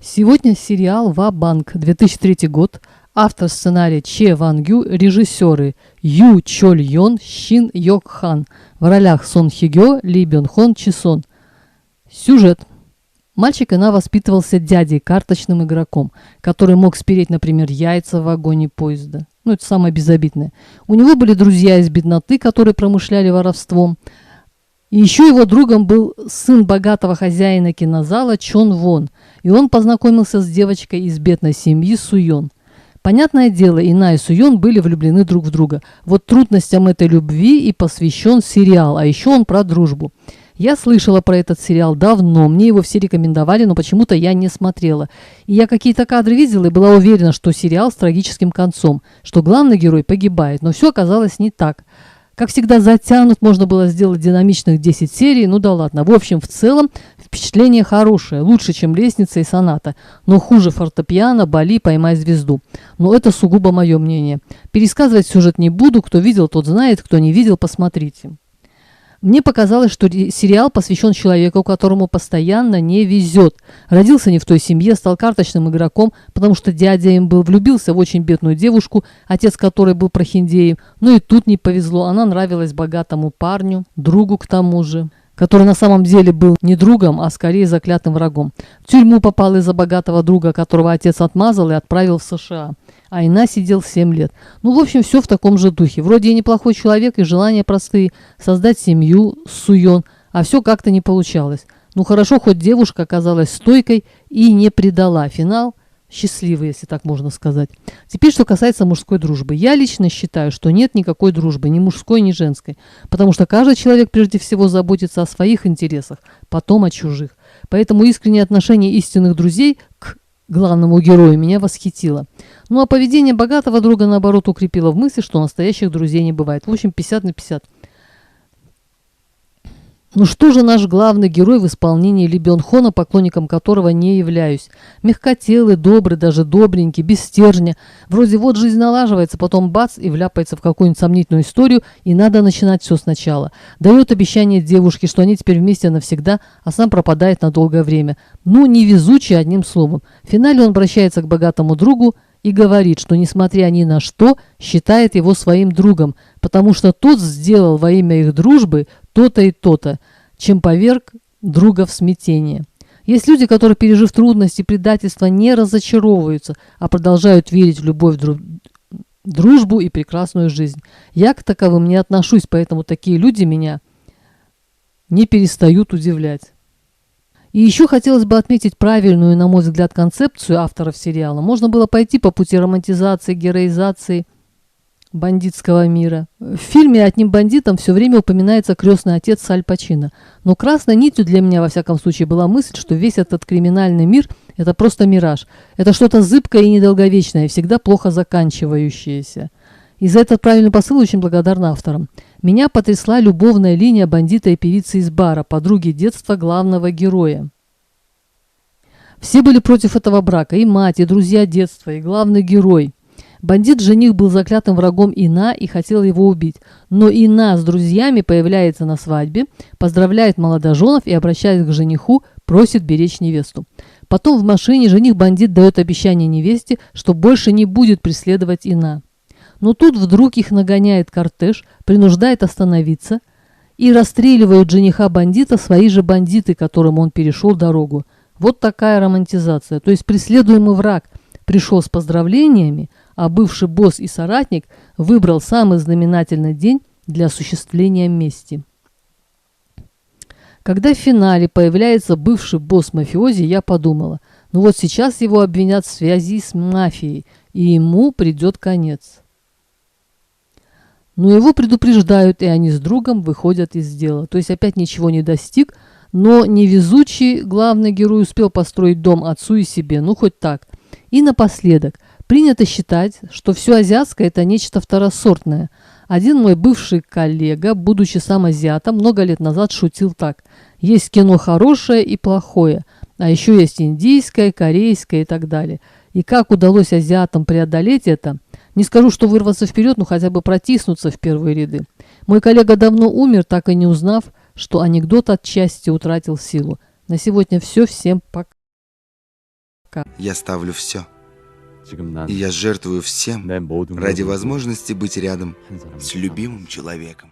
Сегодня сериал «Ва-банк», 2003 год, автор сценария Че Ван-гю, режиссеры Ю Чоль-йон, Шин Йок-хан, в ролях Сон Хи-гё, Ли Бён-хон, Чи Сон. Сюжет. Мальчик Ина воспитывался дядей, карточным игроком, который мог спереть, например, яйца в вагоне поезда. Это самое безобидное. У него были друзья из бедноты, которые промышляли воровством. И еще его другом был сын богатого хозяина кинозала Чон Вон, и он познакомился с девочкой из бедной семьи Суйон. Понятное дело, Ина и Суйон были влюблены друг в друга. Вот трудностям этой любви и посвящен сериал, а еще он про дружбу. Я слышала про этот сериал давно, мне его все рекомендовали, но почему-то я не смотрела. И я какие-то кадры видела и была уверена, что сериал с трагическим концом, что главный герой погибает, но все оказалось не так. Как всегда затянут, можно было сделать динамичных 10 серий, ну да ладно. В общем, в целом, впечатление хорошее, лучше, чем «Лестница» и «Соната», но хуже «Фортепиано», «Бали», «Поймай звезду». Но это сугубо мое мнение. Пересказывать сюжет не буду, кто видел, тот знает, кто не видел, посмотрите. Мне показалось, что сериал посвящен человеку, которому постоянно не везет. Родился не в той семье, стал карточным игроком, потому что дядя им был, влюбился в очень бедную девушку, отец которой был прохиндеем. Но и тут не повезло, она нравилась богатому парню, другу к тому же, который на самом деле был не другом, а скорее заклятым врагом. В тюрьму попал из-за богатого друга, которого отец отмазал и отправил в США. А Ина сидел 7 лет. В общем, все в таком же духе. Вроде и неплохой человек, и желания простые – создать семью с Суйон, а все как-то не получалось. Хорошо, хоть девушка оказалась стойкой и не предала. Финал счастливый, если так можно сказать. Теперь, что касается мужской дружбы. Я лично считаю, что нет никакой дружбы, ни мужской, ни женской. Потому что каждый человек прежде всего заботится о своих интересах, потом о чужих. Поэтому искреннее отношение истинных друзей к главному герою меня восхитило. А поведение богатого друга, наоборот, укрепило в мысли, что настоящих друзей не бывает. В общем, 50 на 50. Что же наш главный герой в исполнении Ли Бён-хона, поклонником которого не являюсь? Мягкотелый, добрый, даже добренький, без стержня. Вроде вот жизнь налаживается, потом бац, и вляпается в какую-нибудь сомнительную историю, и надо начинать все сначала. Дает обещание девушке, что они теперь вместе навсегда, а сам пропадает на долгое время. Невезучий, одним словом. В финале он обращается к богатому другу и говорит, что, несмотря ни на что, считает его своим другом, потому что тот сделал во имя их дружбы то-то и то-то, чем поверг друга в смятение. Есть люди, которые, пережив трудности и предательства, не разочаровываются, а продолжают верить в любовь, дружбу и прекрасную жизнь. Я к таковым не отношусь, поэтому такие люди меня не перестают удивлять. И еще хотелось бы отметить правильную, на мой взгляд, концепцию авторов сериала. Можно было пойти по пути романтизации, героизации бандитского мира. В фильме «Одним бандитом» все время упоминается крестный отец Аль Пачино. Но красной нитью для меня, во всяком случае, была мысль, что весь этот криминальный мир – это просто мираж. Это что-то зыбкое и недолговечное, всегда плохо заканчивающееся. И за этот правильный посыл очень благодарна авторам. Меня потрясла любовная линия бандита и певицы из бара, подруги детства главного героя. Все были против этого брака, и мать, и друзья детства, и главный герой. Бандит-жених был заклятым врагом Ина и хотел его убить. Но Ина с друзьями появляется на свадьбе, поздравляет молодоженов и, обращаясь к жениху, просит беречь невесту. Потом в машине жених-бандит дает обещание невесте, что больше не будет преследовать Ина. Но тут вдруг их нагоняет кортеж, принуждает остановиться, и расстреливают жениха-бандита свои же бандиты, которым он перешел дорогу. Вот такая романтизация. То есть преследуемый враг пришел с поздравлениями, а бывший босс и соратник выбрал самый знаменательный день для осуществления мести. Когда в финале появляется бывший босс мафиози, я подумала, вот сейчас его обвинят в связи с мафией, и ему придет конец. Но его предупреждают, и они с другом выходят из дела. То есть опять ничего не достиг, но невезучий главный герой успел построить дом отцу и себе, хоть так. И напоследок, принято считать, что все азиатское – это нечто второсортное. Один мой бывший коллега, будучи сам азиатом, много лет назад шутил так: есть кино хорошее и плохое, а еще есть индийское, корейское и так далее. И как удалось азиатам преодолеть это? Не скажу, что вырваться вперед, но хотя бы протиснуться в первые ряды. Мой коллега давно умер, так и не узнав, что анекдот отчасти утратил силу. На сегодня все. Всем пока. Я ставлю все. 지금 난 И я жертвую всем 내 모든 ради 걸 возможности быть рядом 한 사람을 с любимым человеком.